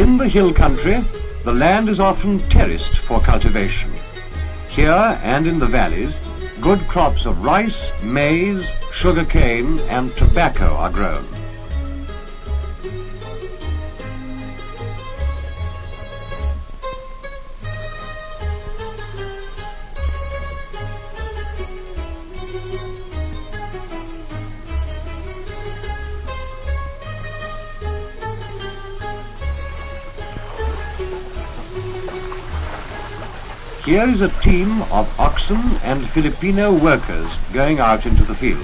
In the hill country, the land is often terraced for cultivation. Here and in the valleys, good crops of rice, maize, sugarcane and tobacco are grown. Here is a team of oxen and Filipino workers going out into the fields.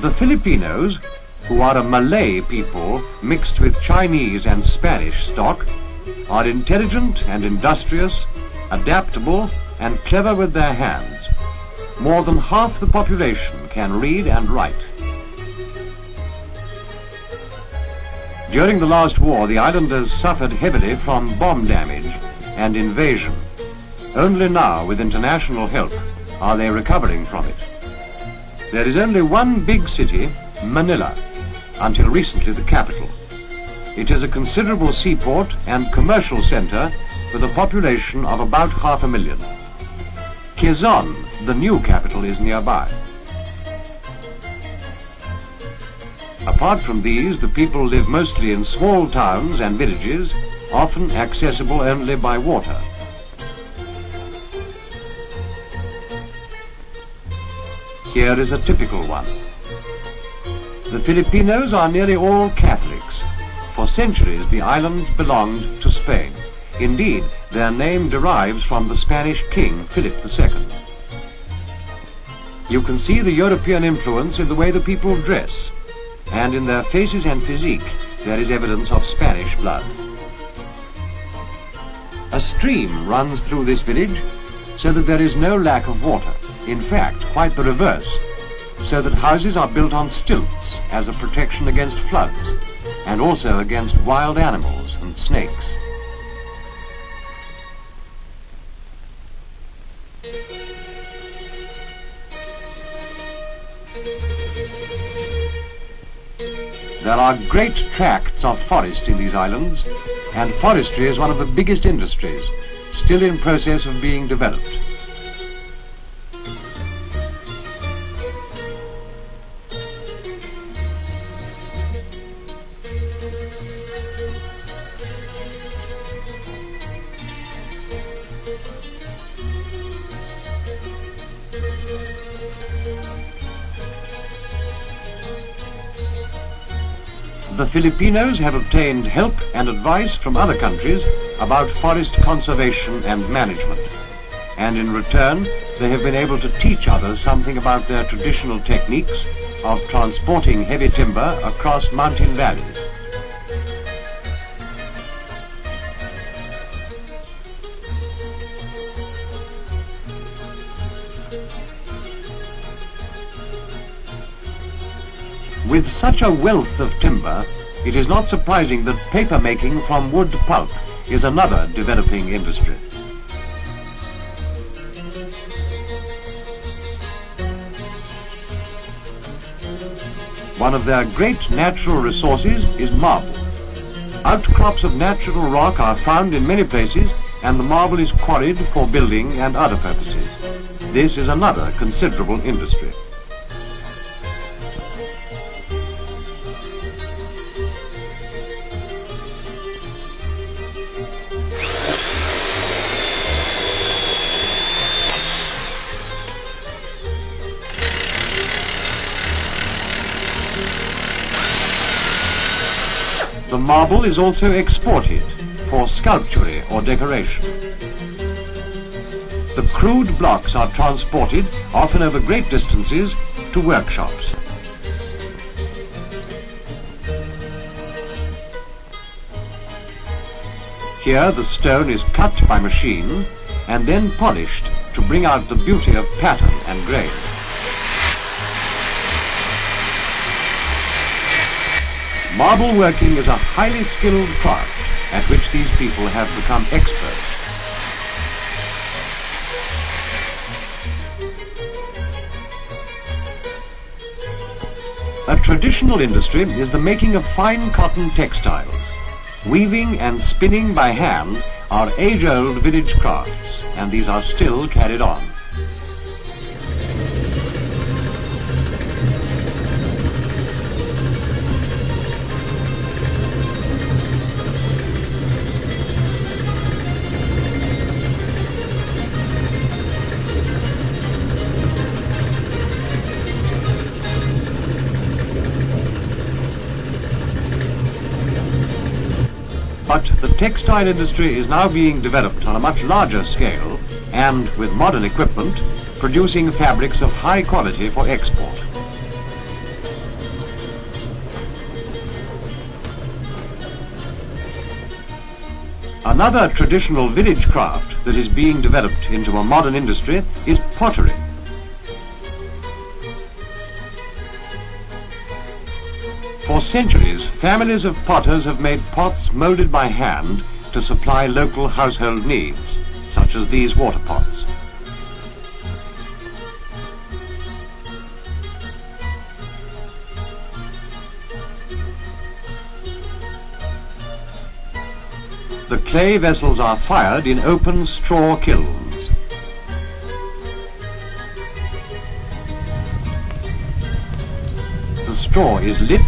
The Filipinos, who are a Malay people mixed with Chinese and Spanish stock, are intelligent and industrious, adaptable and clever with their hands. More than half the population can read and write. During the last war, the islanders suffered heavily from bomb damage and invasion. Only now, with international help, are they recovering from it. There is only one big city, Manila, until recently the capital. It is a considerable seaport and commercial center with a population of about 500,000. Quezon, the new capital, is nearby. Apart from these, the people live mostly in small towns and villages, often accessible only by water. Here is a typical one. The Filipinos are nearly all Catholics. For centuries, the islands belonged to Spain. Indeed, their name derives from the Spanish king, Philip II. You can see the European influence in the way the people dress, and in their faces and physique there is evidence of Spanish blood. A stream runs through this village, so that there is no lack of water. In fact, quite the reverse, so that houses are built on stilts as a protection against floods, and also against wild animals and snakes. There are great tracts of forest in these islands, and forestry is one of the biggest industries, still in process of being developed. The Filipinos have obtained help and advice from other countries about forest conservation and management, and in return they have been able to teach others something about their traditional techniques of transporting heavy timber across mountain valleys. With such a wealth of timber, it is not surprising that paper making from wood pulp is another developing industry. One of their great natural resources is marble. Outcrops of natural rock are found in many places, and the marble is quarried for building and other purposes. This is another considerable industry. The marble is also exported for sculpture or decoration. The crude blocks are transported, often over great distances, to workshops. Here the stone is cut by machine and then polished to bring out the beauty of pattern and grain. Marble working is a highly skilled craft, at which these people have become experts. A traditional industry is the making of fine cotton textiles. Weaving and spinning by hand are age-old village crafts, and these are still carried on. But the textile industry is now being developed on a much larger scale and, with modern equipment, producing fabrics of high quality for export. Another traditional village craft that is being developed into a modern industry is pottery. For centuries, families of potters have made pots molded by hand to supply local household needs, such as these water pots. The clay vessels are fired in open straw kilns. The straw is lit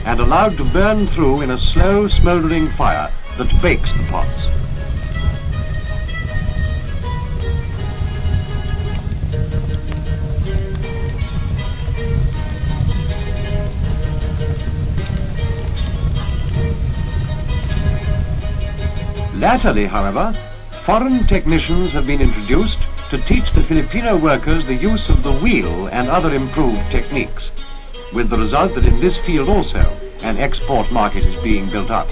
and allowed to burn through in a slow, smouldering fire that bakes the pots. Latterly, however, foreign technicians have been introduced to teach the Filipino workers the use of the wheel and other improved techniques, with the result that in this field also an export market is being built up.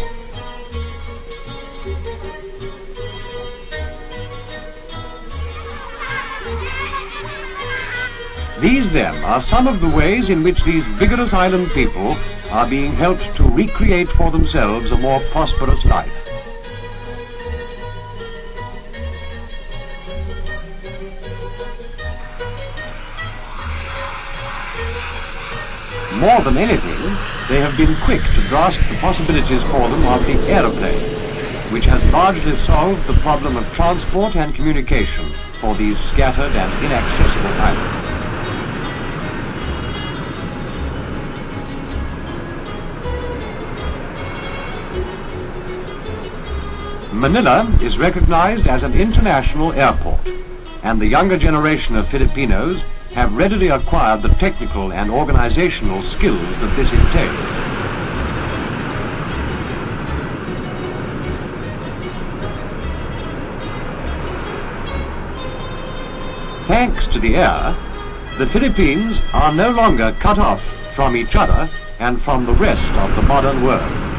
These, then, are some of the ways in which these vigorous island people are being helped to recreate for themselves a more prosperous life. More than anything, they have been quick to grasp the possibilities for them of the aeroplane, which has largely solved the problem of transport and communication for these scattered and inaccessible islands. Manila is recognized as an international airport, and the younger generation of Filipinos have readily acquired the technical and organizational skills that this entails. Thanks to the air, the Philippines are no longer cut off from each other and from the rest of the modern world.